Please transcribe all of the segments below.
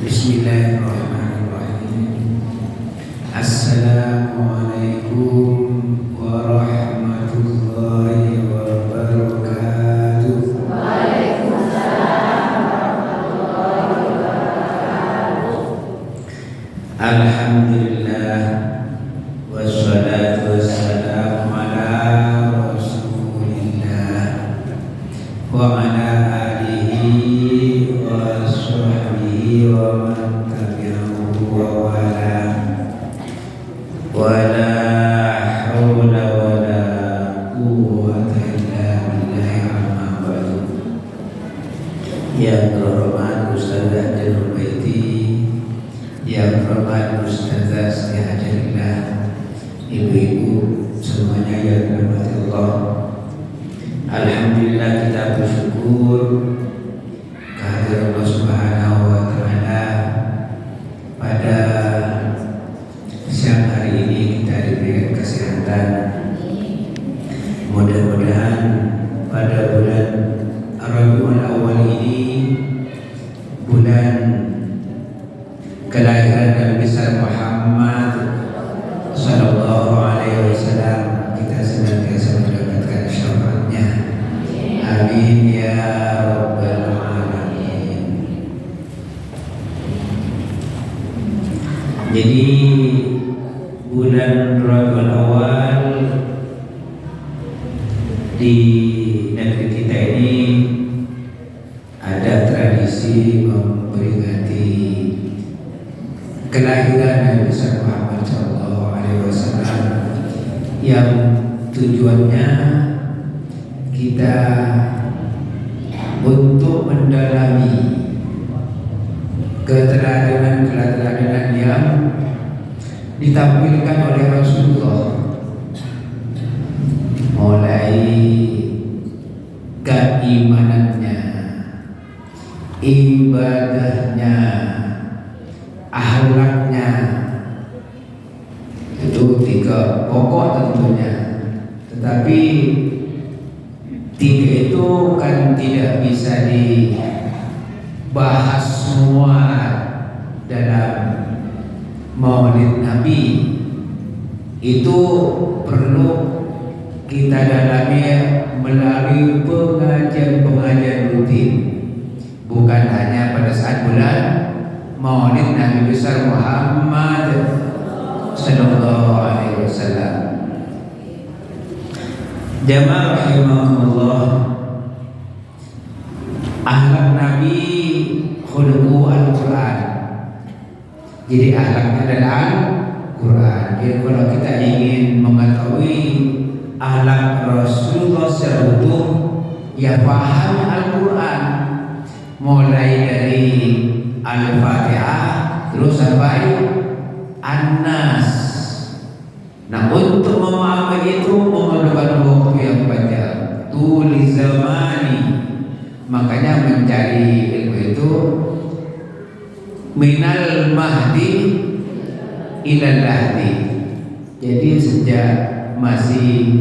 Bismillahirrahmanirrahim. Assalamualaikum warahmatullahi wabarakatuh. Alhamdulillah wassalatu wassalamu ala Rasulillah wa ala alihi wa sahbihi wa man tabi'ahu wa wala wa la hawla wa la quwwata illa billahi amma ba'du. Yang terhormat Ustazah Janul Baiti, yang terhormat Ustazah Sehajarillah, ibu-ibu semuanya yang dirahmati Allah. Alhamdulillah kita bersyukur kehadiran Allah Subhanahu wa taala pada siang hari ini kita diberikan kesehatan. Mudah-mudahan pada bulan Rabiul Awal ini, bulan kelahiran Nabi besar Muhammad sallallahu alaihi wasallam, kita senantiasa mendapatkan syafaatnya. Amin ya rabbal alamin. Jadi bulan Rabiul Awal di negeri kita ini ada tradisi memperingati kelahiran Nabi besar Muhammad sallallahu alaihi wasallam, yang tujuannya kita untuk mendalami keteladanan yang ditampilkan oleh Rasulullah, mulai keimanannya, ibadahnya, akhlaknya. Itu tiga pokok tentunya, tetapi tiga itu kan tidak bisa dibahas semua dalam Maulid Nabi. Itu perlu kita dalami melalui pengajian-pengajian rutin, bukan hanya pada saat bulan Maulid Nabi besar Muhammad sallallahu alaihi wasallam. Jamaah rahimahumullah, akhlak Nabi khuluqu al-Quran. Jadi akhlaknya adalah Al-Quran. Jadi kalau kita ingin mengetahui akhlak Rasulullah secara utuh, ya paham Al-Quran, mulai dari Al-Fatihah terus sampai An-Nas. Nah, untuk memahami itu memerlukan waktu yang panjang, tulis zamani. Makanya mencari ilmu itu minal mahdi ilal lahdi. Jadi sejak masih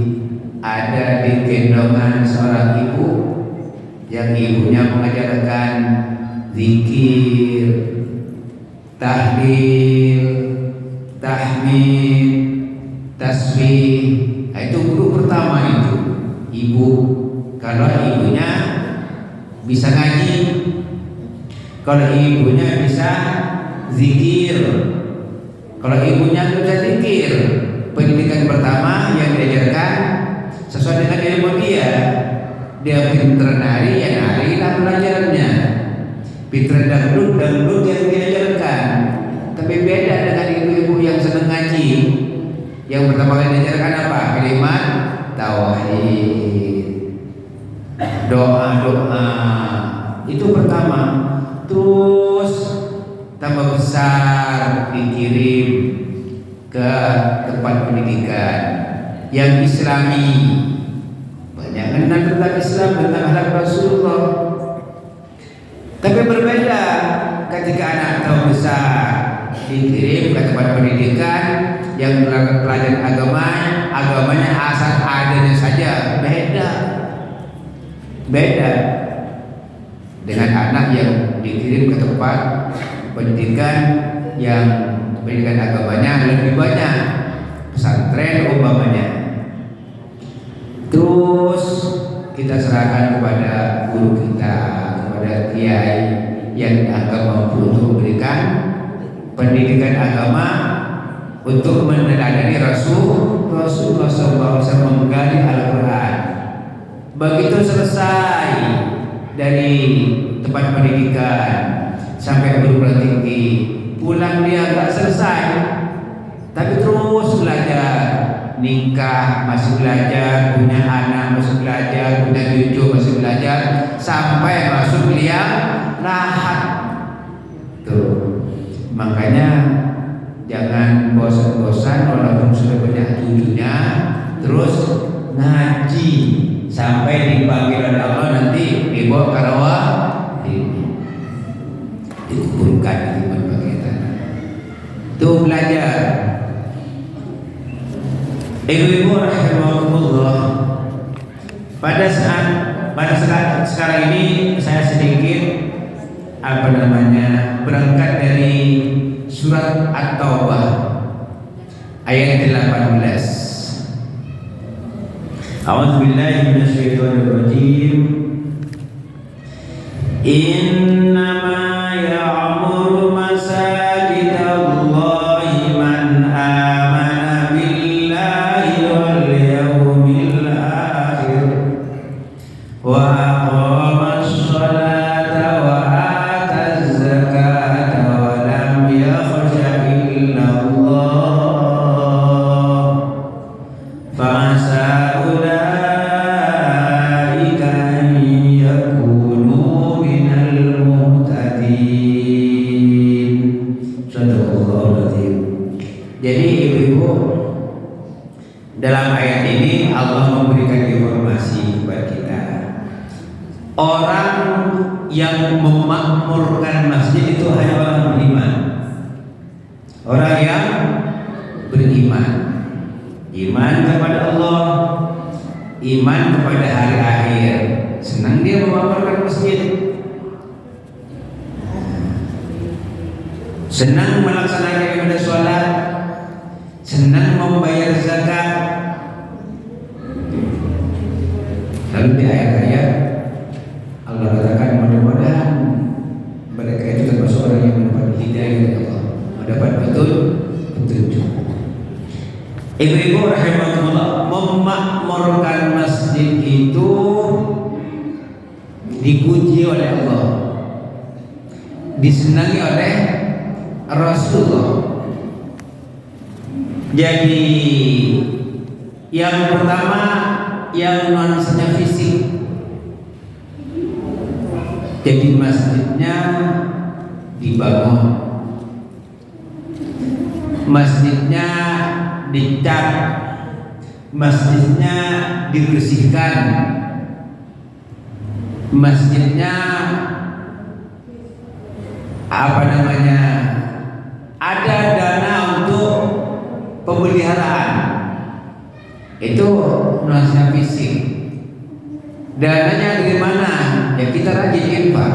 ada di gendongan seorang ibu, yang ibunya mengajarkan zikir, tahlil, tahmid, tasbih. Nah, itu guru pertama itu ibu. Kalau ibunya bisa ngaji, kalau ibunya bisa zikir, kalau ibunya bisa zikir, pendidikan pertama yang diajarkan sesuai dengan ilmu dia. Dia pinter nari, ya narilah pelajarannya. Pinter dangdut yang diajarkan. Tapi beda dengan ibu-ibu yang senang ngaji. Yang pertama kali diajarkan apa? Kalimat tauhid, doa-doa. Itu pertama. Terus tambah besar dikirim ke tempat pendidikan yang Islami, banyak kenal tentang Islam, tentang akhlak Rasulullah. Tapi berbeda ketika anak tahu besar dikirim ke tempat pendidikan yang melakukan pelajaran agamanya asal adanya saja, beda. dengan anak yang dikirim ke tempat pendidikan yang pendidikan agamanya lebih banyak, pesantren umpamanya. Terus kita serahkan kepada guru kita, kepada kiai yang akan mampu untuk memberikan pendidikan agama untuk meneladani Rasulullah SAW menggali Al-Quran. Begitu selesai dari tempat pendidikan sampai perguruan tinggi, pulang dia nggak selesai, tapi terus belajar, nikah masih belajar, punya anak masih belajar, punya cucu masih belajar, sampai masuk liang lahat. Tuh, makanya jangan bosan-bosan walaupun sudah banyak cucunya, terus ngaji sampai dipanggil oleh Allah nanti dibawa ke rawah ini dikumpulkan di berbagai tanah. Tuh belajar. Ibu-ibu rahimakumullah, pada saat sekarang ini saya sedikit berangkat dari surat At-Taubah ayat 18. A'udzubillahi minasyaitonirrajim. Innama ya'muru masajidallahi man amana billahi wal yawmil akhir wa aqamas sholata wa ataz zakata wa lam yakhsha illa Allah fa'asa dalam ayat ini Allah memberikan informasi kepada kita. Orang yang memakmurkan masjid itu hanya orang beriman. Orang yang beriman, iman kepada Allah, iman kepada hari akhir, senang dia memakmurkan masjid, senang melaksanakan ibadah sholat, senang membayar zakat. Lalu di ayat-ayat Allah katakan mudah-mudahan mereka itu termasuk orang yang mendapat hidayah dari Allah, mendapat petunjuk. Ibu-ibu rahimahullah, memakmurkan masjid itu dipuji oleh Allah, disenangi oleh Rasulullah. Jadi yang pertama yang nuansanya fisik. Jadi masjidnya dibangun, masjidnya dicat, masjidnya dibersihkan, masjidnya ada dana untuk pemeliharaan. Itu nuansanya fisik. Dananya dari mana? Ya kita rajin infak.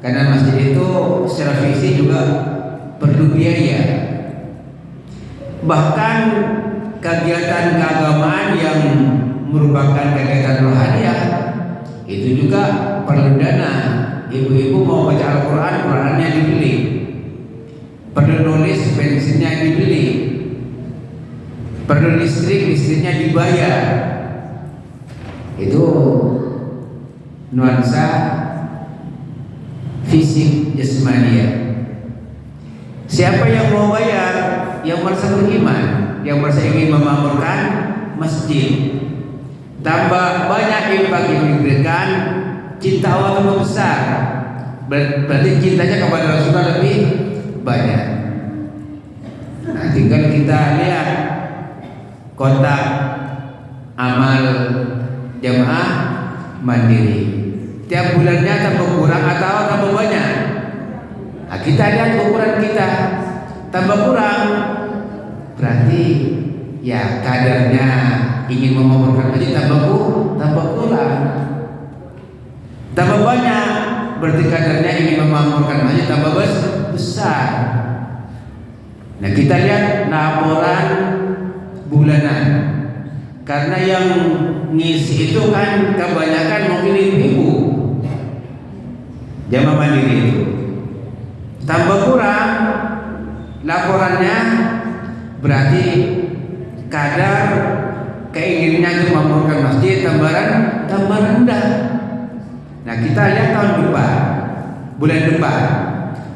Karena masjid itu secara fisik juga perlu biaya. Bahkan kegiatan keagamaan yang merupakan kegiatan rohaniah itu juga perlu dana. Ibu-ibu mau baca Al-Quran, Qurannya dibeli. Perlu nulis, bensinnya dibeli. Perlu listrik, listriknya dibayar. Itu nuansa fisik jasmania. Siapa yang mau bayar? Yang merasa beriman, yang merasa ingin memakmurkan masjid. Tambah banyak infak yang diberikan, cinta Allah tambah besar. Berarti cintanya kepada Rasulullah lebih banyak. Nah, tinggal kita lihat kotak amal jamaah mandiri. Tiap bulannya tambah kurang atau tambah banyak? Nah, kita lihat ukuran kita, tambah kurang, berarti ya kadarnya ingin memakmurkan masjid tambah kurang. Tambah banyak, berarti kadarnya ingin memakmurkan masjid tambah besar. Nah, kita lihat laporan bulanan. Karena yang ngisi itu kan kebanyakan mungkin ibu-ibu jamaah mandiri itu. Tambah kurang laporannya, berarti kadar keinginannya untuk memakmurkan masjid tambah rendah. Nah, kita lihat tahun depan, bulan depan,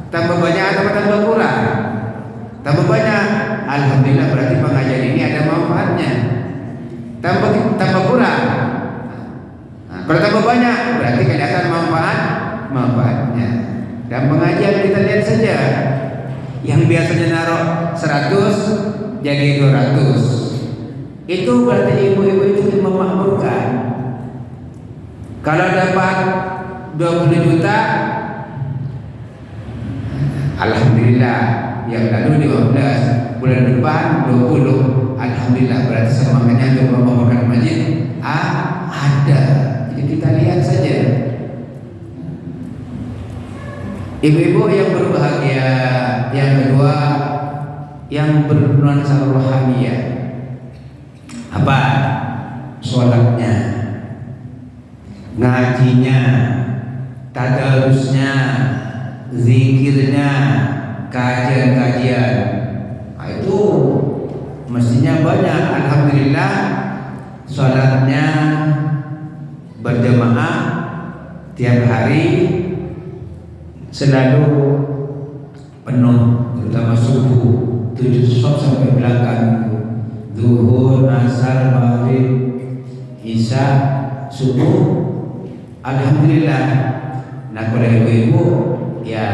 tambah banyak atau tambah kurang? Tambah banyak. Alhamdulillah, berarti pengajian ini ada manfaatnya. Tambah kurang. Nah, kalau tambah banyak, berarti kelihatan manfaatnya. Dan pengajian kita lihat saja, yang biasanya naruh 100 jadi 200. Itu berarti ibu-ibu itu memakmurkan. Kalau dapat 20 juta, alhamdulillah. Yang lalu 15, bulan depan 20, alhamdulillah, berarti semangatnya untuk memakmurkan masjid ada. Jadi kita lihat saja. Ibu-ibu yang berbahagia, yang kedua, yang bernuansa rohaniah. Apa? Sholatnya, ngajinya, tadarusnya, zikirnya, kajian-kajian. Nah, itu mestinya banyak. Alhamdulillah, sholatnya berjamaah tiap hari selalu penuh, terutama subuh 7 shop sampai belakang, zuhur, asar, maghrib, isya, subuh. Alhamdulillah. Nah, kalau ibu-ibu ya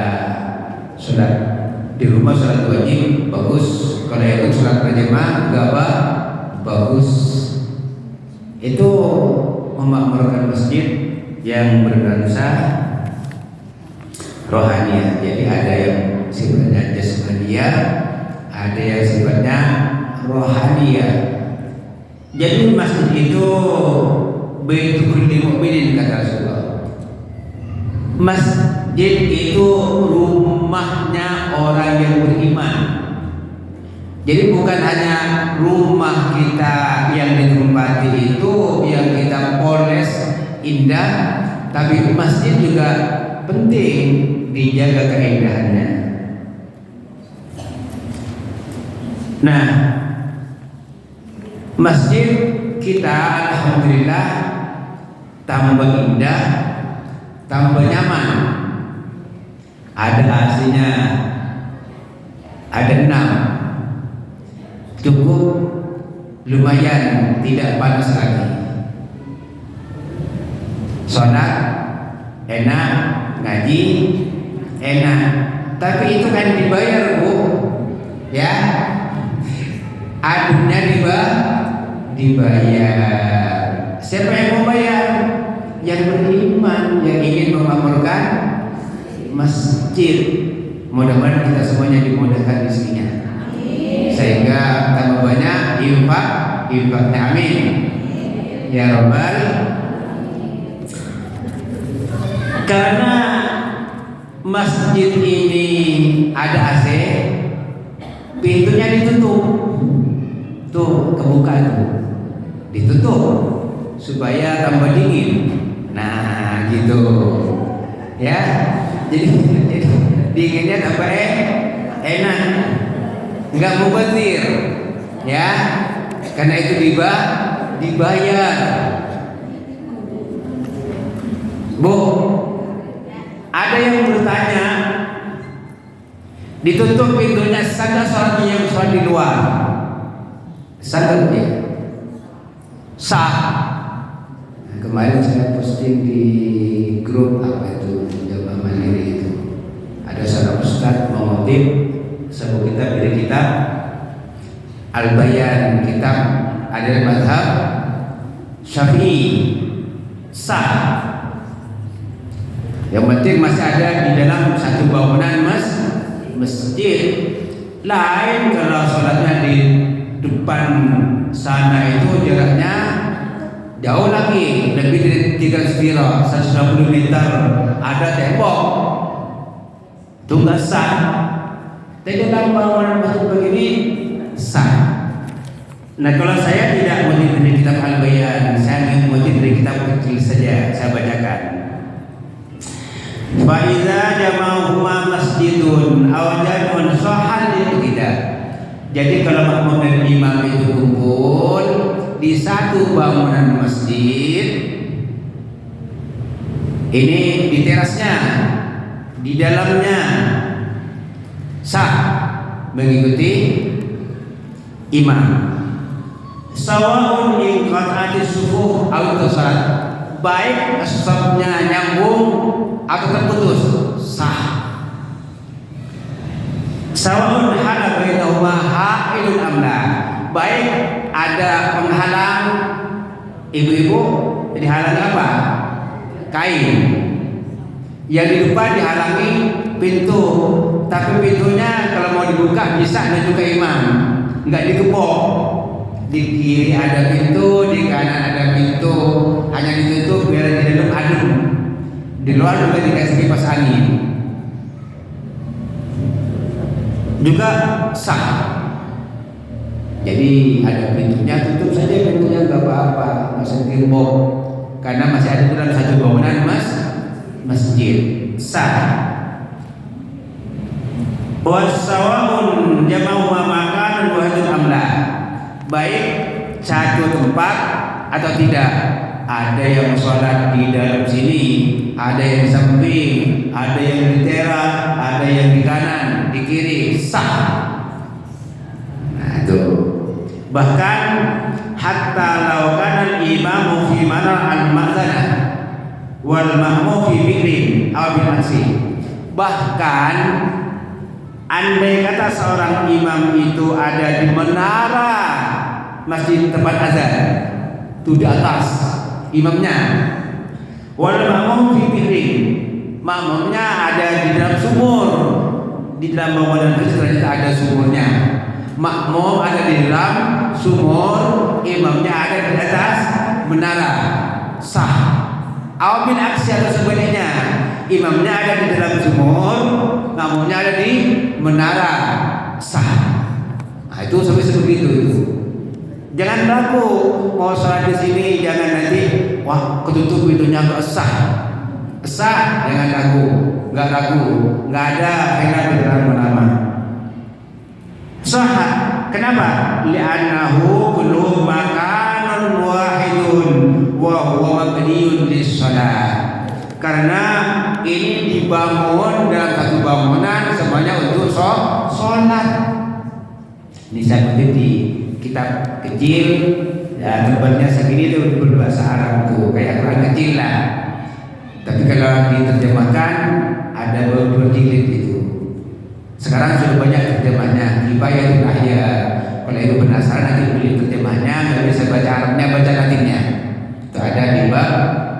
sholat di rumah, sholat wajib bagus. Kalau ikut sholat berjamaah enggak apa, bagus. Itu memakmurkan masjid yang bernuansa rohaniah. Jadi ada yang sifatnya jasmaniah, ada yang sifatnya rohaniah. Jadi masjid itu baitul kulli mukminin, kata Rasulullah. Masjid itu rumahnya orang yang beriman. Jadi bukan hanya rumah kita yang ditempati itu yang kita poles indah, tapi masjid juga penting dijaga keindahannya. Nah, masjid kita alhamdulillah tambah indah, tambah nyaman. Ada AC-nya, ada 6, cukup, lumayan, tidak panas lagi. Sholat enak, ngaji enak, tapi itu kan dibayar, Bu, ya. Aduknya dibayar. Siapa yang mau bayar? Yang beriman, yang ingin memakmurkan masjid. Mudah-mudahan kita semuanya dimudahkan rezekinya, sehingga tambah banyak infaknya, amin ya rabbal. Karena masjid ini ada AC, pintunya ditutup. Tuh, kebuka itu ditutup supaya tambah dingin. Nah, gitu ya. Jadi dinginnya tambah enak, nggak mubazir ya, karena itu dibayar. Bu, ada yang bertanya, ditutup pintunya, sah sholatnya yang sholat di luar? Sah dia? Sah. Nah, kemarin saya posting di grup apa itu jamaah mandiri itu, ada seorang ustadz mengutip sebuah kitab dari kitab Al-Bayan, kitab ada mazhab Syafi'i, sah. Yang penting masih ada di dalam satu bangunan masjid. Lain kalau sholatnya di depan sana itu jaraknya jauh lagi, lebih dari 300 kilo, 160 meter, ada tembok, itu nggak sah. Tapi dalam bangunan masjid begini sah. Nah, kalau saya tidak mengutip dari kitab Al-Bayan, saya mengutip dari kitab kecil saja, saya bacakan. Fa iza jama'uhuma masjidun aw jam'un sahal tidak. Jadi kalau makmum dan imam itu kumpul di satu bangunan masjid, ini di terasnya, di dalamnya, sah mengikuti imam. Sawa'un in qat'ati sufuh aw tasad, baik safnya nyambung atau terputus, sah. Sawa'un hala bainahuma ha'ilun amla, baik ada penghalang, ibu-ibu dihalangi apa? Kain. Yang di depan dihalangi pintu, tapi pintunya kalau mau dibuka bisa menuju ke imam, nggak dikepok. Di kiri ada pintu, di kanan ada pintu, hanya ditutup biar di dalam adem, di luar juga dikasih kipas angin, juga sah. Jadi ada pintunya, tutup saja pintunya, nggak apa-apa, nggak usah digembok, karena masih ada dalam satu bangunan masjid, sah. Wasawa'un jama'u makanan wa hadun amla, baik satu tempat atau tidak. Ada yang sholat di dalam sini, ada yang di samping, ada yang di teras, ada yang di kanan, di kiri, sah. Nah itu. Bahkan hatta laukan al-imamu fi mana al-ma'zanah wal ma'mu fi bikrin aw bil aksi. Bahkan andai kata seorang imam itu ada di menara masjid tempat azan, itu di atas imamnya, wal ma'mum fi bihrin, makmumnya ada di dalam sumur, di dalam bangunan masjid ada sumurnya, makmum ada di dalam sumur, imamnya ada di atas menara, sah. Aw bil aksi atau sebaliknya, imamnya ada di dalam sumur, makmumnya ada di menara, sah. Nah, itu sampai seperti itu. Jangan ragu mau sholat di sini, jangan nanti wah ketutup pintunya nggak sah. Sah, jangan ragu, nggak ada khilaf di dalam ulama. Sah, kenapa? Li'annahu kullu makanun wahidun wa huwa mabniyun lis-shalah. Karena ini dibangun dalam satu bangunan semuanya untuk sholat. Ini saya kutip di kitab kecil, ya tebalnya segini itu berbahasa Arab tuh, kayak Quran kecil lah. Tapi kalau diterjemahkan ada beberapa jilid itu. Sekarang sudah banyak terjemahnya, Kifayatul Ahya. Kalau ibu penasaran nanti beli terjemahnya, nggak bisa baca Arabnya, baca Latinnya. Itu ada di bab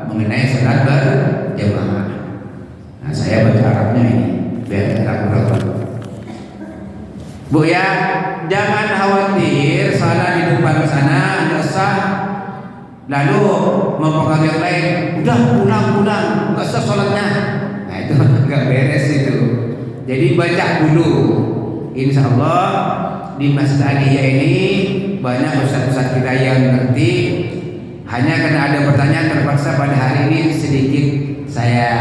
mengenai salat berjamaah. Nah, saya baca Arabnya ini biar tidak ragu-ragu. Bu ya, jangan khawatir salat di depan sana nggak sah, lalu mempengaruhi yang lain, udah pulang nggak sah salatnya. Nah itu nggak beres itu. Jadi baca dulu. Insya Allah di Masjid Aliyah ini banyak ustaz-ustaz kita yang ngerti. Hanya karena ada pertanyaan terpaksa pada hari ini sedikit saya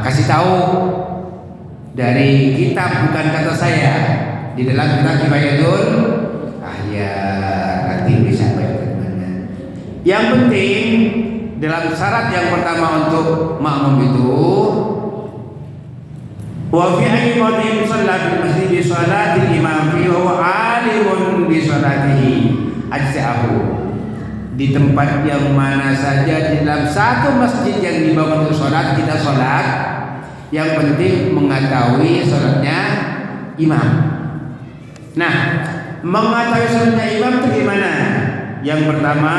kasih tahu dari kitab, bukan kata saya, di dalam kitab Kifayatul Ahya, nanti bisa baca teman-teman. Yang penting dalam syarat yang pertama untuk makmum itu, wa fi ayyi mawdi'in shalla fil masjid shalatil imam fi huwa alimun bi sholatihi ajza'ahu. Di tempat yang mana saja di dalam satu masjid yang dibangun untuk sholat, kita sholat, yang penting mengetahui sholatnya imam. Nah, mengetahui sholatnya imam itu gimana? Yang pertama,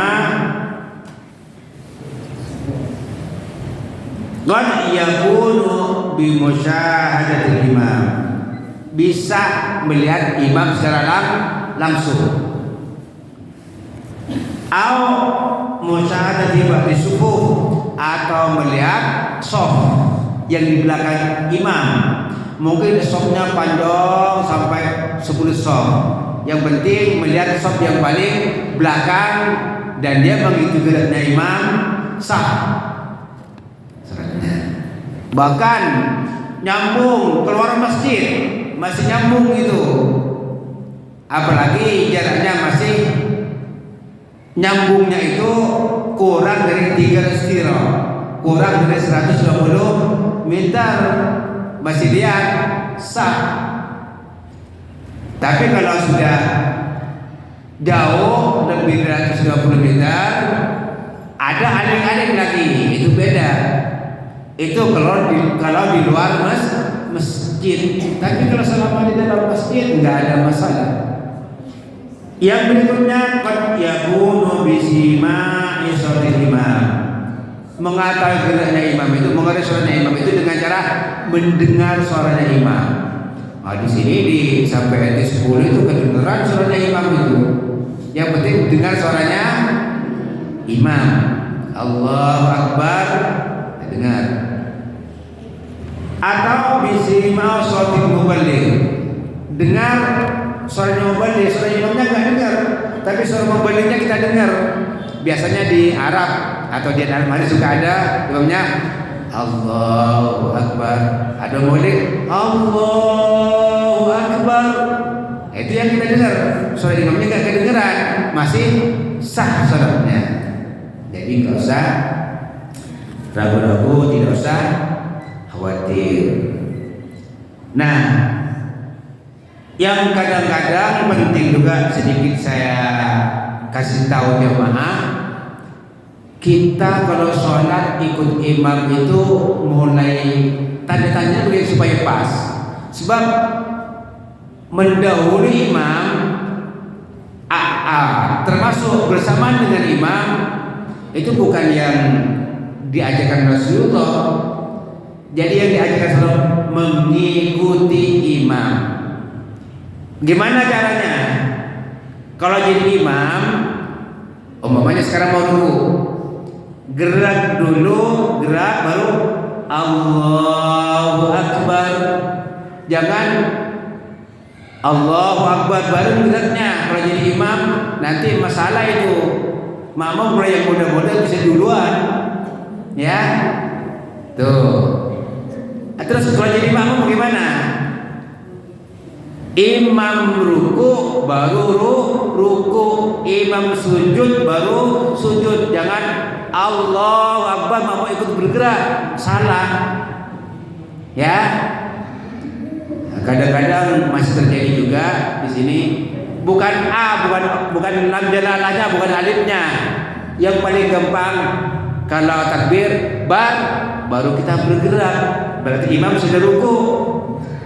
qad yakunu bi musyahadatil imam, bisa melihat imam secara langsung. Au musyahadati ba'di sufuf, atau melihat sof yang di belakang imam. Mungkin sofnya panjang sampai 10 sof. Yang penting melihat sof yang paling belakang dan dia mengikuti geraknya imam, sah salatnya. Bahkan nyambung keluar masjid masih nyambung itu, apalagi jaraknya masih nyambungnya itu kurang dari 3 stiro, kurang dari 120 meter, masih lihat sah. Tapi kalau sudah jauh lebih dari 120 meter, ada aling-aling lagi, itu beda. Itu kalau di luar masjid. Tapi kalau selama di dalam masjid nggak ada masalah. Yang berikutnya qad yakunu bisima'i sholatil imam. Mengetahui geraknya imam itu, mengenai suaranya imam itu dengan cara mendengar suaranya imam. Nah, di sini sampai ayat 10 itu kedengaran suaranya imam itu. Yang penting dengar suaranya imam. Allahu Akbar, dengar. Atau bisima'u sholatil muballigh. Dengar suaranya muballigh, suara imamnya nggak dengar, tapi suara muballighnya kita dengar. Biasanya di Arab atau di dalam hadis suka ada imamnya Allahu Akbar, ada muballigh Allahu Akbar. Itu yang kita dengar. Suara imamnya nggak kedengeran, masih sah salatnya. Jadi nggak usah ragu-ragu, tidak usah khawatir. Nah, yang kadang-kadang penting juga sedikit saya kasih tahu jemaah, kita kalau sholat ikut imam itu mulai tanda-tandanya begitu supaya pas. Sebab mendahului imam, termasuk bersamaan dengan imam, itu bukan yang diajarkan Rasulullah. Jadi yang diajarkan Rasulullah mengikuti imam. Gimana caranya? Kalau jadi imam, umpamanya sekarang mau ruku, gerak dulu, gerak baru Allahu Akbar. Jangan Allahu Akbar baru geraknya. Kalau jadi imam nanti masalah itu. Makmum kalau yang muda-muda bisa duluan, ya. Tuh. Terus kalau jadi makmum gimana? Imam ruku baru ruku, imam sujud baru sujud. Jangan Allahu Akbar makmum ikut bergerak, salah. Ya. Kadang-kadang masih terjadi juga di sini. Bukan bukan lam jalalahnya, bukan alifnya. Yang paling gampang kalau takbir baru kita bergerak. Berarti imam sudah ruku,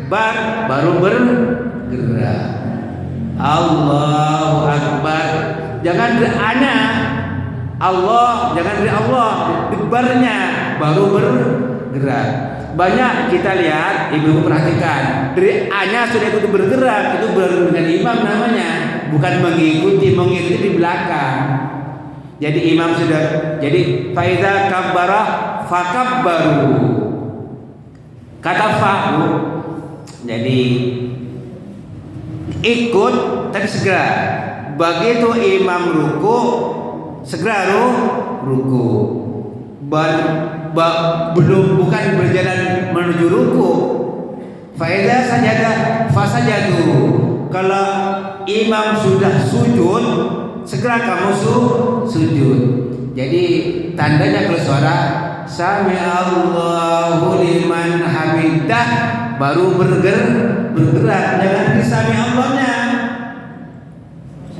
baru bergerak. Allahu Akbar. Jangan berana Allah, jangan dari Allah, barnya baru bergerak. Banyak kita lihat, ibu perhatikan, dari A-nya sudah ikut bergerak, itu baru dengan imam namanya, bukan mengikuti di belakang. Jadi imam sudah, jadi faiza kabbara fakabbaru. Kata fa'u, jadi ikut tapi segera. Begitu imam ruku, segera ruku. Belum, bukan berjalan menuju ruku. Faiza sajada fasajadu. Kalau imam sudah sujud, segera kamu sujud. Jadi tandanya kalau suara Sami Allahu liman hamidah baru bergerak, jangan disami Allahnya.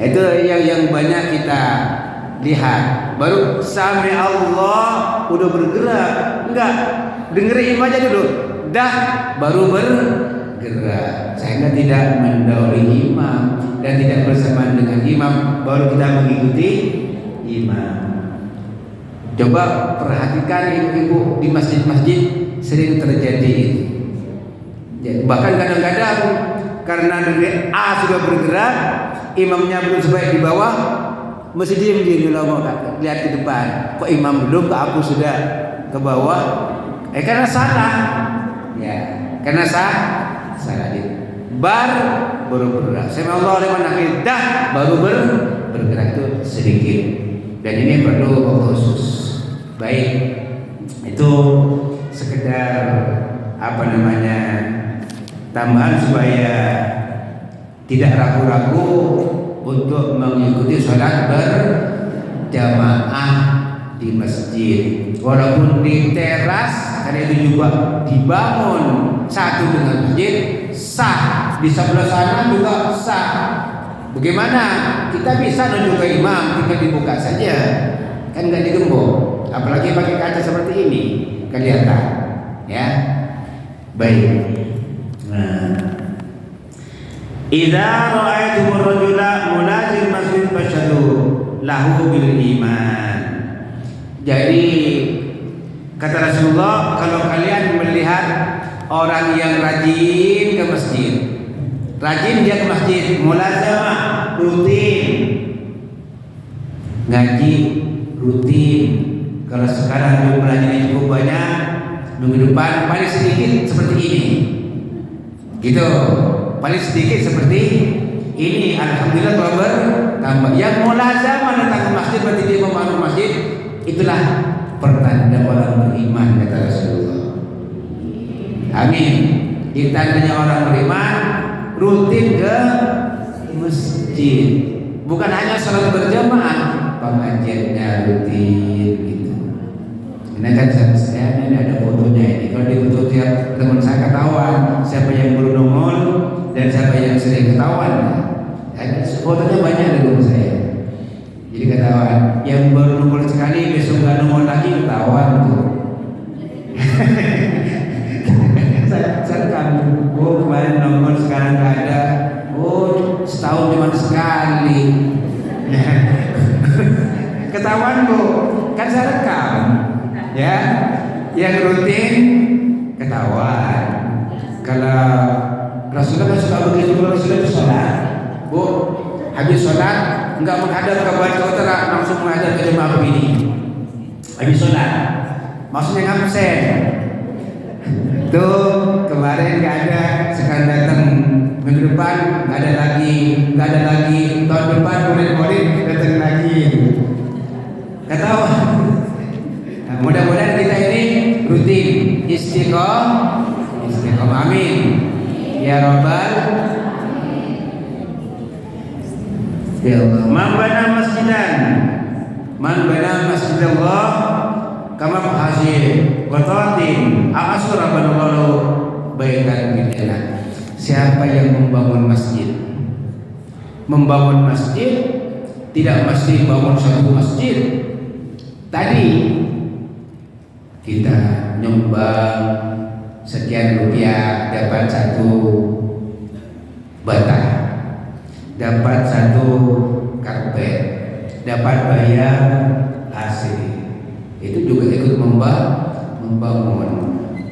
Itu yang banyak kita lihat. Baru Sami Allah udah bergerak, enggak, dengerin imam aja dulu, dah baru bergerak. Sehingga tidak mendahului imam dan tidak bersamaan dengan imam, baru kita mengikuti imam. Coba perhatikan ibu-ibu di masjid-masjid sering terjadi itu. Bahkan kadang-kadang karena dari A sudah bergerak, imamnya belum sampai di bawah, mesti diem di longok, lihat ke depan. Kok imam belum, kok aku sudah ke bawah? Karena salah. Ya, karena salah dia. Baru bergerak. Sami Allahu liman hamidah, baru bergerak itu sedikit. Dan ini perlu waktu khusus. Baik, itu sekedar tambahan supaya tidak ragu-ragu untuk mengikuti sholat berjamaah di masjid. Walaupun di teras, karena itu juga dibangun satu dengan masjid, sah. Di sebelah sana juga sah. Bagaimana? Kita bisa nunjuk ke imam, tinggal dibuka saja, kan nggak digembok. Apalagi pakai kaca seperti ini, kelihatan, ya. Baik. Idza ra'aytumur rajula mulazim masjid fashhadu lahu bil iman. Jadi kata Rasulullah, kalau kalian melihat orang yang rajin ke masjid, rajin dia ke masjid, mulazamah, rutin ngaji, rutin. Kalau sekarang jumlahnya cukup banyak, minggu depan paling sedikit seperti ini, gitu. Paling sedikit seperti ini. Alhamdulillah kalau bertambah. Yang mulazamah datang ke masjid berarti dia membangun masjid, itulah pertanda orang beriman, kata Rasulullah. Amin. Tandanya orang beriman rutin ke masjid, bukan hanya sholat berjamaah, pengajiannya rutin gitu. Ini kan saya ini ada fotonya ini. Kalau di foto tiap teman saya ketahuan siapa yang baru nongol dan siapa yang sering ketahuan. Fotonya banyak di rumah saya. Jadi ketahuan yang baru nongol sekali besok nggak nongol lagi, ketahuan tuh. Saya kan, oh kemarin nongol sekarang nggak ada. Oh setahun cuma sekali. Ketahuan bu, kan saya rekam. Ya, yang rutin ketahuan. Kalau Rasulullah suka begitu, kalau Rasulullah itu sholat, bu, habis sholat enggak menghadap ke barat utara, langsung menghadap ke jemaah begini. Habis sholat, maksudnya ngabsen. Tuh kemarin nggak ada, sekarang datang minggu depan nggak ada lagi, tahun depan boleh datang lagi. Ketahuan. Mudah-mudahan kita ini rutin istiqomah, amin ya rabbal alamin. Man bana masjidallah kama hasil wa tatin asura banallahu baitan min jannah. Siapa yang membangun masjid tidak mesti bangun satu masjid. Tadi kita nyumbang sekian rupiah, dapat satu bata, dapat satu karpet, dapat bayar AC. Itu juga ikut membangun.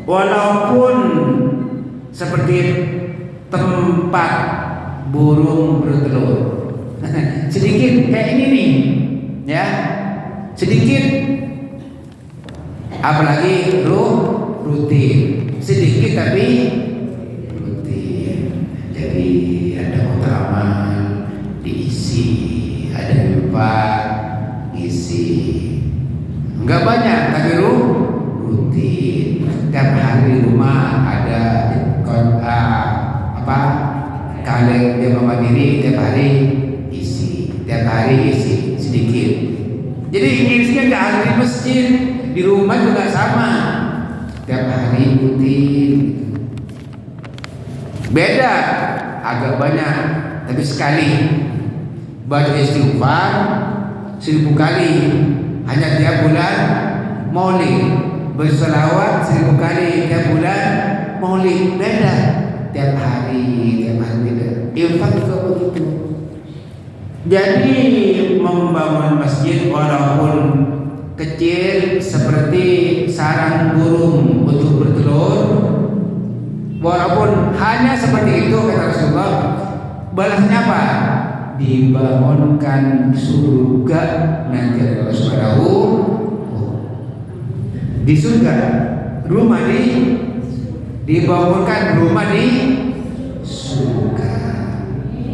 Walaupun seperti tempat burung bertelur, sedikit kayak ini nih, ya, sedikit. Apalagi rutin, sedikit tapi rutin. Jadi ada utama diisi, ada lupa isi. Enggak banyak tapi rutin. Tiap hari rumah ada kaleng dia mandiri, tiap hari isi, sedikit. Jadi isinya nggak harus di masjid. Di rumah juga sama, tiap hari rutin. Beda, agak banyak, tapi sekali. Baca istighfar 1000 kali, hanya tiap bulan maulid. Berselawat 1000 kali tiap bulan maulid. Beda, tiap hari beda. Infak juga begitu. Jadi membangun masjid walaupun kecil seperti sarang burung untuk bertelur, walaupun hanya seperti itu, kata Rasulullah, balasnya apa? dibangunkan surga nanti Allah Subhanahu. Di surga rumah dibangunkan rumah di surga.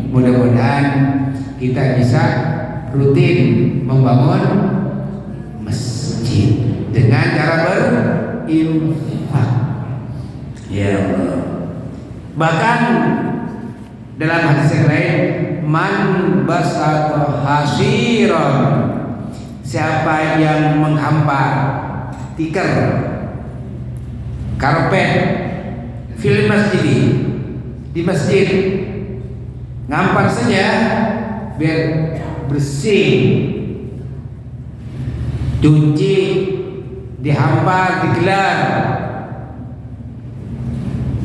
Mudah-mudahan kita bisa rutin membangun masjid dengan cara berinfak. Ya Allah. Bahkan dalam hadis yang lain, man basata hasiran, siapa yang menghampar tikar karpet fil masjid, di masjid, ngampar saja biar bersih, cuci, dihampar, digelar,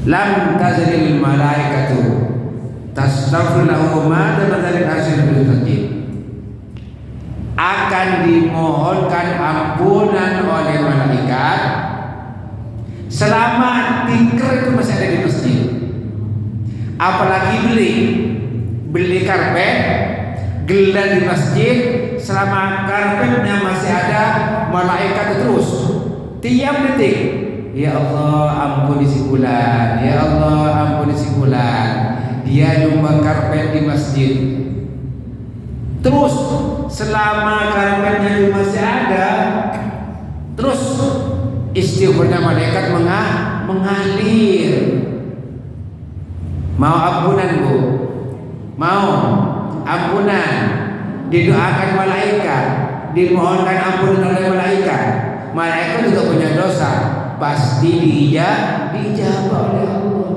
lam tazalil malaikatu tastaghfir lahu ma tadallal hasil bil masjid, akan dimohonkan ampunan oleh malaikat selama tikar itu masih ada di masjid. Apalagi beli karpet, gelar di masjid, selama karpetnya masih ada, malaikat terus tiap detik, ya Allah ampuni si fulan, ya Allah ampuni si fulan, dia nyumbang karpet di masjid. Terus selama karpetnya masih ada, terus istighfarnya malaikat mengalir. Mau ampunan Bu, mau ampunan, didoakan malaikat, dimohonkan ampunan oleh malaikat. Malaikat juga punya dosa, pasti dijabah oleh Allah.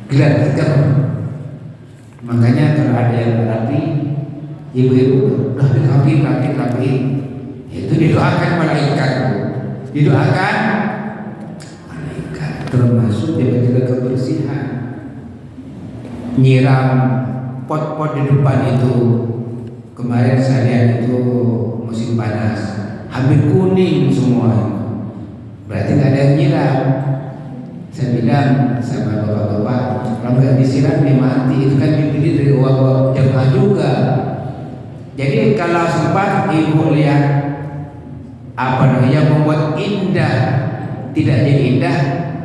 Gelar. Makanya kalau ada yang rapi, ibu-ibu rapi, itu didoakan malaikat, didoakan malaikat, termasuk jaga kebersihan, nyiram pot-pot di depan itu. Kemarin saya lihat itu musim panas, hampir kuning semua, berarti nggak ada yang nyiram. Saya bilang sama bapak-bapak, kalau nggak disiram dia mati, itu kan dibeli dari uang jemaah juga. Jadi kalau sempat ibu lihat apa namanya membuat indah, tidak jadi indah,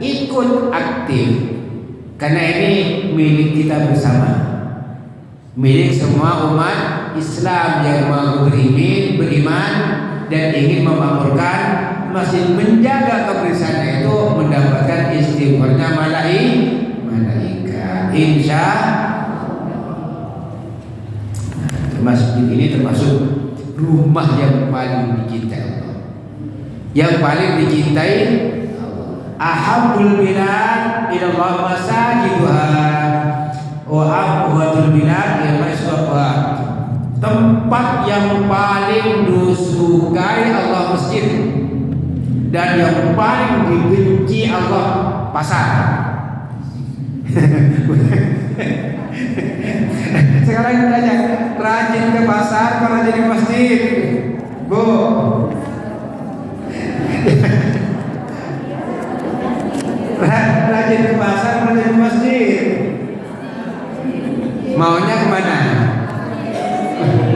ikut aktif, karena ini milik kita bersama, milik semua umat Islam yang mau beriman dan ingin memakmurkan masih menjaga kebersihannya itu, mendapatkan istighfarnya malaikat. Insya masjid ini termasuk rumah yang paling dicintai Allah, yang paling dicintai ahabbul bilad ila Allah masajiduha wa abghadul bilad ila masjidha. Tempat yang paling disukai Allah masjid, dan yang paling dibenci Allah pasar. Sekarang ditanya, rajin ke pasar atau rajin ke masjid? Bu, rajin ke pasar atau rajin ke masjid? Maunya kemana?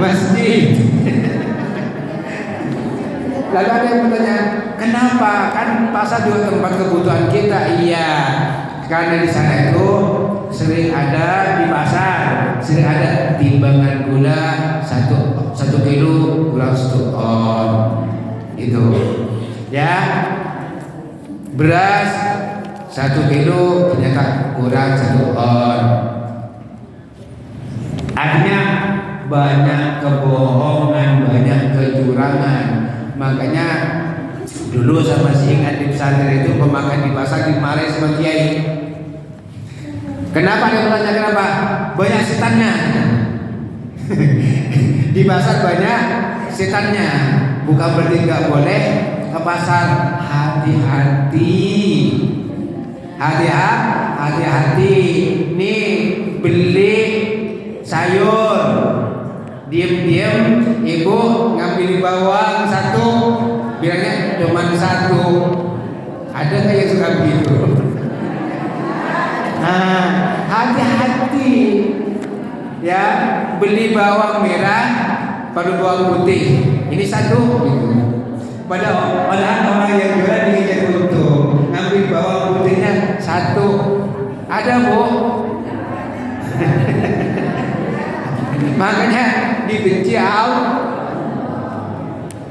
Masjid. Lalu ada yang bertanya, kenapa? Kan pasar juga tempat kebutuhan kita. Iya, karena di sana itu sering ada, di pasar sering ada timbangan gula 1 kilo, gula 1 ton itu ya. Beras 1 kilo ternyata kurang 1 ton. Artinya banyak kebohongan, banyak kecurangan. Makanya dulu saya masih ingat di pesantren itu pemakan di pasar dimarahi sama kiai. Kenapa dia bertanya kenapa? Banyak setannya. Di pasar banyak setannya. Bukan berarti nggak boleh ke pasar. Hati-hati. Hati-hati. Nih beli sayur, diam-diam ibu ngambil bawang 1, bilangnya cuma 1. Ada nggak yang suka begitu? Nah, hati-hati. ya beli bawang merah pada bawang putih. Ini satu gitu. Padahal orang yang jualan ingin untung, ngambil bawang putihnya satu. Ada Bu. Makanya dibenci Allah.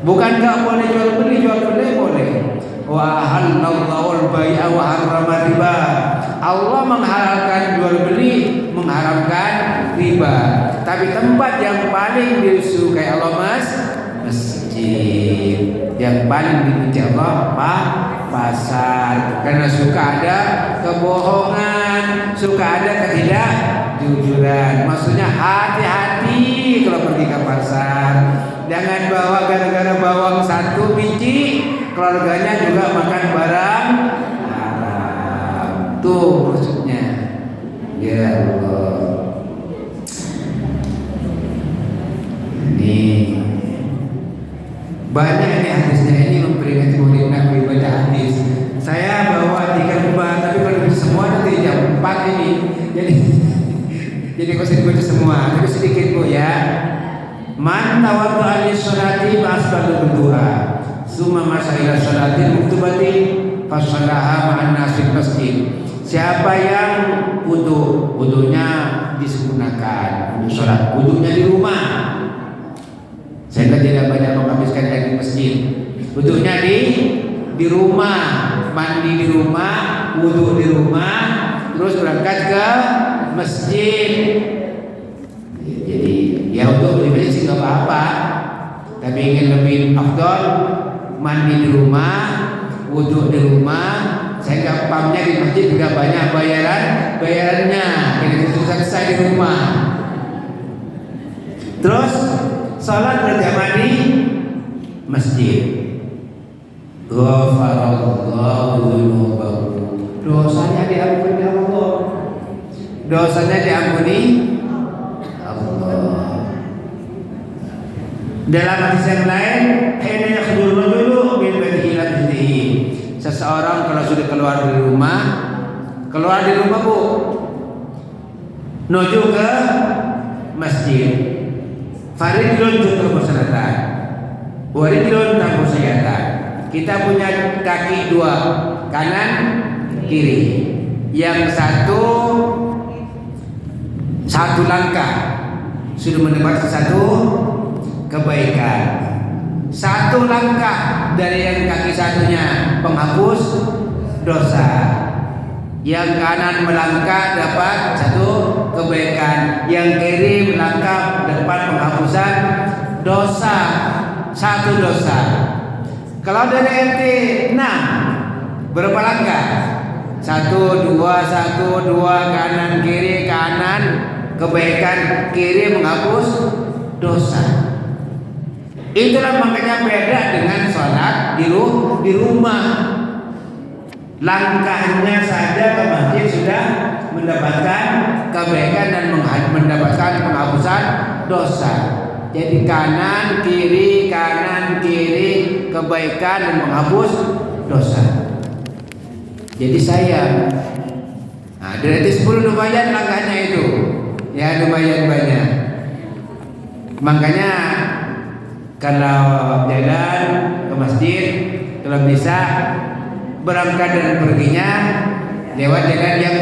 Bukan nggak boleh jual beli boleh. Wa halallahu al-bai'a wa harrama riba. Allah menghalalkan jual beli, mengharamkan riba. Tapi tempat yang paling disukai Allah masjid. Yang paling dibenci Allah pasar. Karena suka ada kebohongan, suka ada ketidakjujuran. Maksudnya hati-hati kalau pergi ke pasar. Jangan bawa gara-gara bawang satu biji, keluarganya juga makan barang haram. Tuh maksudnya. Ya Allah. Ini banyak ini hadisnya, ini memperingati Maulid Nabi baca hadis. Saya bawa 3 lembar, tapi kalau baca semua nanti jam 4 ini. Jadi kau baca semua, tapi sedikit Bu ya. Man tawaddu'a lis-sholati fa'asbagha berdoa. Summa masha ila sholatil maktubati fashallaha ma'an nasi masjid. Siapa yang wudunya disempurnakan, untuk sholat, wudunya di rumah, sehingga tidak banyak menghabiskan air di masjid. Wudunya di rumah, mandi di rumah, wudu di rumah, terus berangkat ke masjid. Jadi ya untuk beli sih nggak apa-apa, tapi ingin lebih afdol mandi di rumah, wudu di rumah, sehingga pumpnya di masjid juga banyak bayarannya, jadi itu selesai di rumah. Terus salat berjamaah di masjid. Ghafarallahu dzunubahu. Dosanya diampuni Allah. Dosanya diampuni Allah. Dalam hadis yang lain, hina yakhdul rajulu min baitihi ila baitihi. Seseorang kalau sudah keluar dari rumah Bu, menuju ke masjid. Faridun tutur bersalatan, waridun tanpa sayatan. Kita punya kaki dua, kanan kiri. Yang satu langkah sudah mendapat satu kebaikan. Satu langkah dari yang kaki satunya penghapus dosa. Yang kanan melangkah dapat satu kebaikan, yang kiri melangkah dapat penghapusan dosa, satu dosa. Kalau dari RT 6 berapa langkah? 1, 2, 1, 2, kanan kiri, kanan kebaikan, kiri menghapus dosa. Itulah makanya beda dengan sholat di rumah. Langkahnya saja ke masjid sudah mendapatkan kebaikan dan mendapatkan penghapusan dosa. Jadi kanan kiri kebaikan dan menghapus dosa. Jadi saya dari 10 lumayan langkahnya itu. Ya lumayan banyak. Makanya kalau jalan ke masjid, kalau bisa berangkat dan perginya lewat jalan yang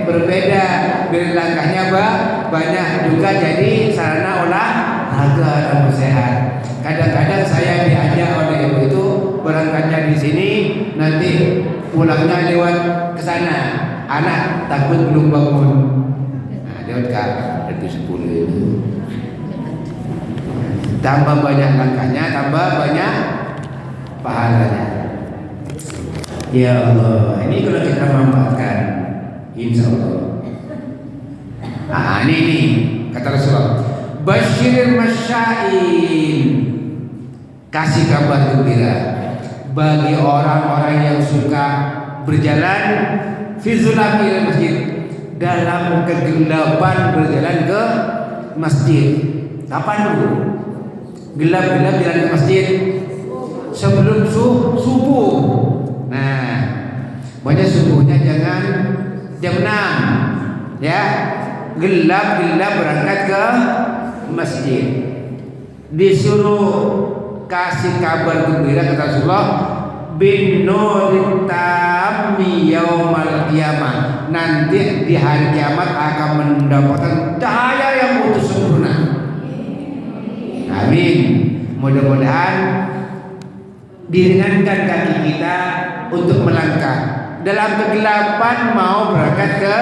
berbeda, biar langkahnya banyak juga, jadi sarana olahraga dan sehat. Kadang-kadang saya diajak oleh ibu itu berangkatnya di sini, nanti pulangnya lewat ke sana. Anak takut belum bangun. Nah, lewat dari 10 itu. Tambah banyak langkahnya, tambah banyak pahalanya. Ya Allah, ini kalau kita manfaatkan, insya Allah. Ini kata Rasulullah, Basyiril masyain, kasih kabar gembira bagi orang-orang yang suka berjalan fi zulamil masjid, dalam kegelapan berjalan ke masjid. Kapan dulu? Gelap-gelap jalan ke masjid sebelum subuh. Nah, banyak subuhnya jangan jam 6 ya. gelap berangkat ke masjid. Disuruh kasih kabar gembira kata Rasulullah, bin nurit tammi yaumal qiyamah. Nanti di hari kiamat akan mendapatkan cahaya yang utuh sempurna. Amin. Mudah-mudahan diringankan kaki kita untuk melangkah dalam kegelapan mau berangkat ke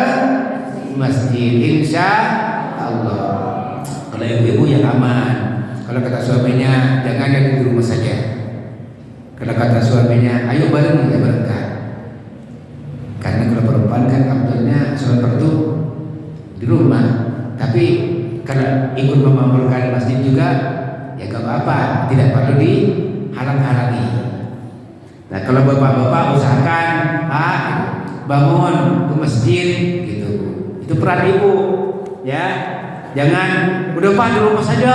masjid, insya Allah. Kalau ibu-ibu yang aman, kalau kata suaminya jangan yang di rumah saja. Kalau kata suaminya ayo bareng kita berangkat. Karena kalau perempuan kan abdulnya sholat fardu di rumah, tapi kalau ikut memamurkan masjid juga ya gak apa-apa, tidak perlu dihalang-halangi. Nah kalau bapak-bapak usahakan bangun ke masjid gitu, itu peran ibu ya. Jangan udah pak di rumah saja.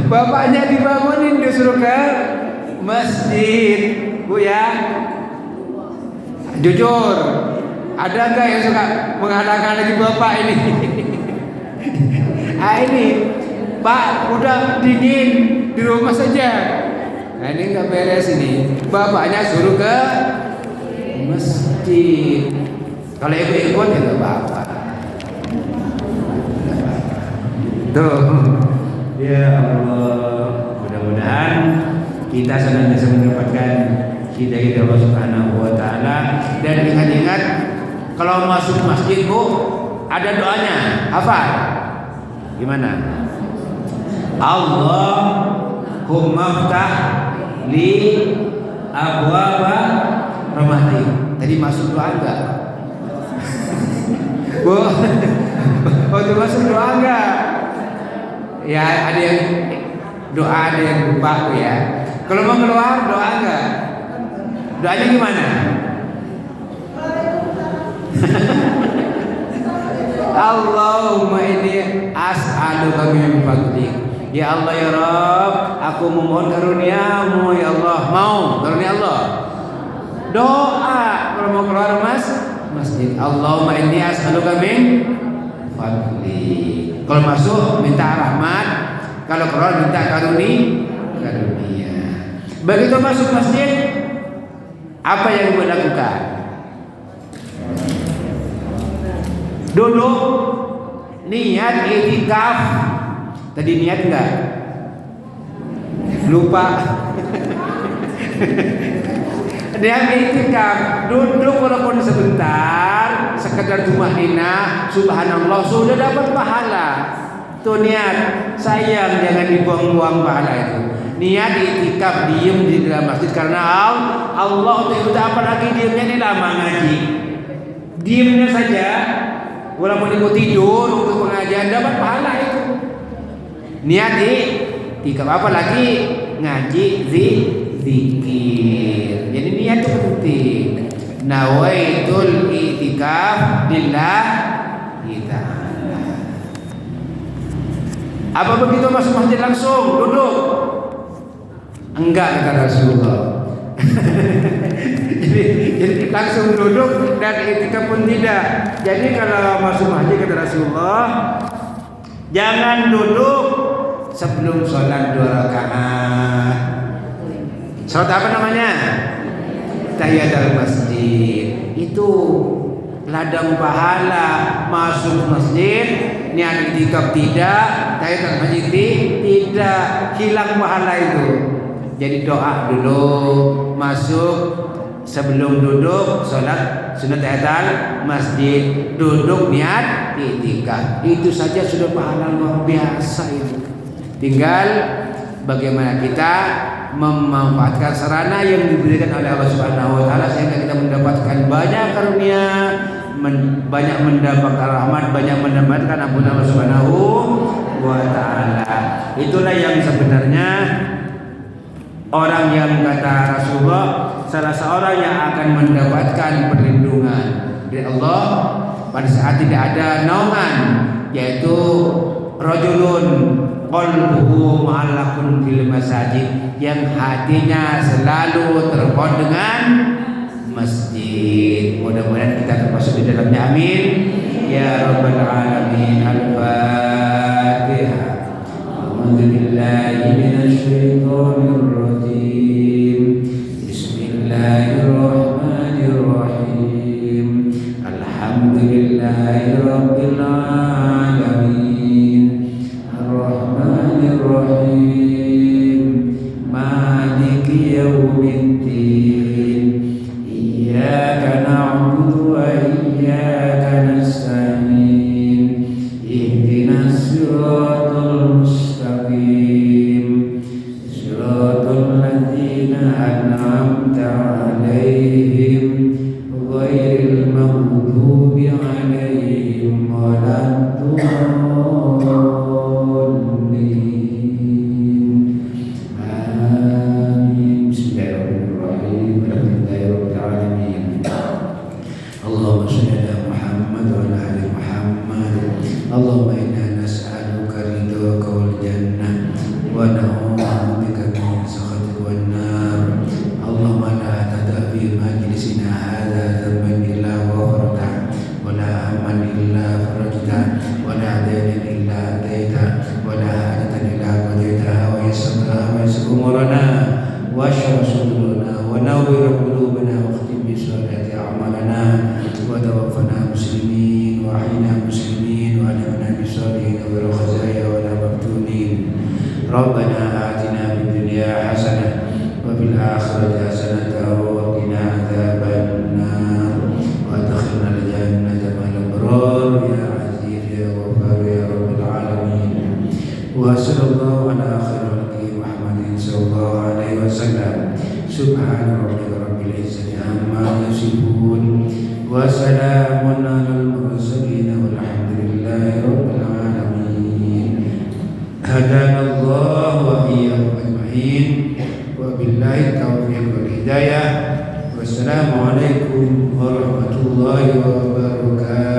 Bapaknya dibangunin disuruh ke masjid, bu ya. Jujur, ada nggak yang suka menghalang-halangi bapak ini? Ini Pak udah dingin di rumah saja. Nah ini nggak beres ini. Bapaknya suruh ke masjid. Kalau ibu ikut ya nggak apa-apa. Tuh, ya Allah, mudah-mudahan kita senantiasa mendapatkan hidayah Allah Subhanahu Wa Taala. Dan ingat-ingat kalau masuk masjid bu, ada doanya. Hafal? Gimana? Allahumma ftah li abwaba rahmatik. Tadi masuk doa enggak? Bu, waktu masuk doa enggak? Ya ada yang doa, ada yang lupa ya. Kalau mau keluar doa enggak? Doanya gimana? Allahumma inni as'aluka min fadlik. Ya Allah ya Rabb, aku memohon karuniamu ya Allah. Mau karunia Allah. Doa kalau mau keluar masjid. Allahumma inni as'aluka min fadlik. Kalau masuk minta rahmat, kalau keluar minta karunia. Begitu masuk masjid, apa yang ibu lakukan? Duduk, niat i'tikaf. Tadi niat enggak? Lupa. Niat i'tikaf, duduk walaupun sebentar, sekedar tumaninah, subhanallah, sudah dapat pahala. Tuh niat, sayang jangan dibuang-buang pahala itu. Niat i'tikaf, diem di dalam masjid karena Allah untuk apalagi diemnya ini lama ngaji. Diemnya saja, walaupun ibu tidur untuk pengajian dapat pahala itu. Niat i'tikaf, apalagi ngaji zikir. Jadi niat itu penting. Nawaitul i'tikaf lillahi ta'ala. Apa begitu masuk masjid langsung duduk? Enggak kata Rasulullah. jadi langsung duduk dan i'tikaf pun tidak. Jadi kalau masuk masjid kata Rasulullah, jangan duduk sebelum sholat 2 rakaat. Sholat apa namanya? Tahiyatul masjid. Itu ladang pahala. Masuk masjid niat i'tikaf tidak, tahiyatul masjid tidak, hilang pahala itu. Jadi doa dulu masuk, sebelum duduk sholat sunat tahiyatul masjid, duduk niat i'tikaf. Itu saja sudah pahala luar biasa itu. Tinggal bagaimana kita memanfaatkan sarana yang diberikan oleh Allah Subhanahu Wa Taala sehingga kita mendapatkan banyak karunia, banyak mendapatkan rahmat, banyak mendapatkan ampunan Allah Subhanahu Wa Taala. Itulah yang sebenarnya orang yang kata Rasulullah, salah seorang yang akan mendapatkan perlindungan dari Allah pada saat tidak ada naungan, yaitu rajulun qalbuhu mu'allaqun fil masajid, yang hatinya selalu terpaut dengan masjid. Mudah-mudahan kita termasuk di dalamnya, amin ya rabbal alamin. Al-Fatihah. A'udzubillahi minasyaitonir rajim. Bismillahirrahmanirrahim. Alhamdulillahi rabbil alamin. Ar-Rahmanir Rahim. Maliki yaumiddin. Iyyaka na'budu wa iyyaka nasta'in. Ihdinas siratal mustaqim. Siratal ladzina an'amta 'alaihim ghairil maghdubi 'alaihim waladdallin. Amin. Bismillahirrahmanirrahim. Alhamdulillahirabbil alamin. Allahumma shalli ala Muhammad wa ala ali Muhammad. Allahumma inna nas'aluka ridhaka wal jannah wa na'udzubika min sakhatika wan nar. Allahumma la tada' fi majlisina hadza dhanban illa ghafarta wa la hamman illa farajta wa la daynan illa adaita wa la hajatan illa qadaitaha wa yassartaha wa yassir umurana wa ashrah sudurana wa nawwir qulubana wa khtim bi salihati a'malana wa tawaffana muslimin wa ahyina muslimin wa alhiqna bi salihin wa bil khazaya wa la maftunin. Rabbana atina fid dunya hasanah wa fil akhirati hasanah wa qina adzaban nar wa adkhilna al jannata ma'al abrar ya aziz ya ghaffar ya rabbal alamin. Wa sallallahu ala khairil khalqi Muhammadin sallallahu alaihi wasallam. Subhana rabbika rabbil izzati amma yasifun wa salamun alal mursalin walhamdulillahi rabbil alamin. Hadanallahu wa iyyakum ajma'in wa billahi taufiq wal hidayah. Wassalamu alaikum warahmatullahi wabarakatuh.